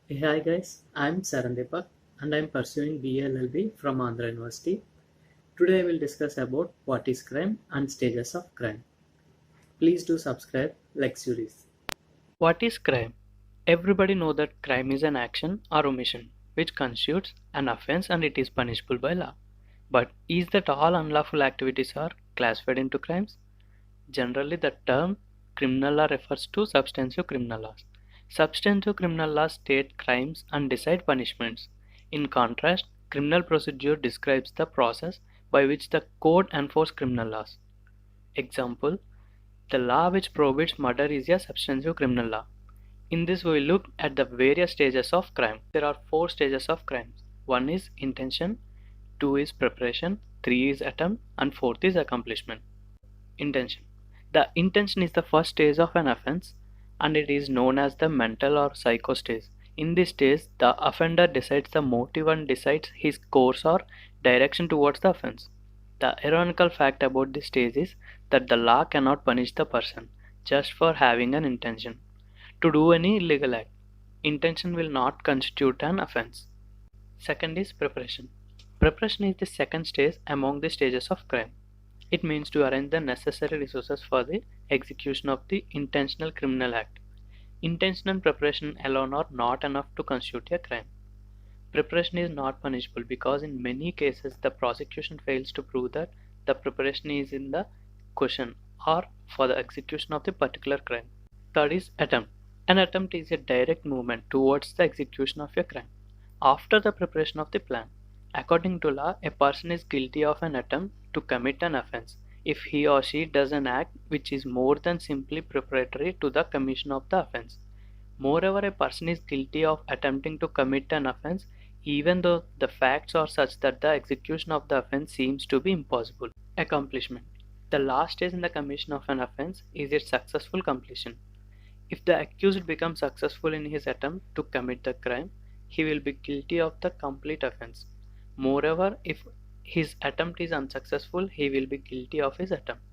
Hey, hi guys, I'm Saran Deepak and I'm pursuing BLLB from Andhra University. Today I will discuss about what is crime and stages of crime. Please do subscribe Lexjuris. What is crime? Everybody know that crime is an action or omission which constitutes an offense and it is punishable by law. But is that all unlawful activities are classified into crimes? Generally, the term criminal law refers to substantive criminal laws. Substantive criminal laws state crimes and decide punishments. In contrast, criminal procedure describes the process by which the code enforces criminal laws. Example: the law which prohibits murder is a substantive criminal law. In this, we will look at the various stages of crime. There are four stages of crime. One is intention, two is preparation, three is attempt, and fourth is accomplishment. Intention. The intention is the first stage of an offense and it is known as the mental or psycho stage. In this stage, the offender decides the motive and decides his course or direction towards the offense. The ironical fact about this stage is that the law cannot punish the person just for having an intention to do any illegal act. Intention will not constitute an offense. Second is preparation. Preparation is the second stage among the stages of crime. It means to arrange the necessary resources for the execution of the intentional criminal act. Intentional preparation alone are not enough to constitute a crime. Preparation is not punishable because in many cases the prosecution fails to prove that the preparation is in the question or for the execution of the particular crime. Third is attempt. An attempt is a direct movement towards the execution of a crime. After the preparation of the plan, according to law, a person is guilty of an attempt to commit an offense if he or she does an act which is more than simply preparatory to the commission of the offense. Moreover, a person is guilty of attempting to commit an offense even though the facts are such that the execution of the offense seems to be impossible. Accomplishment. The last stage in the commission of an offense is its successful completion. If the accused becomes successful in his attempt to commit the crime, he will be guilty of the complete offense. Moreover, if his attempt is unsuccessful, he will be guilty of his attempt.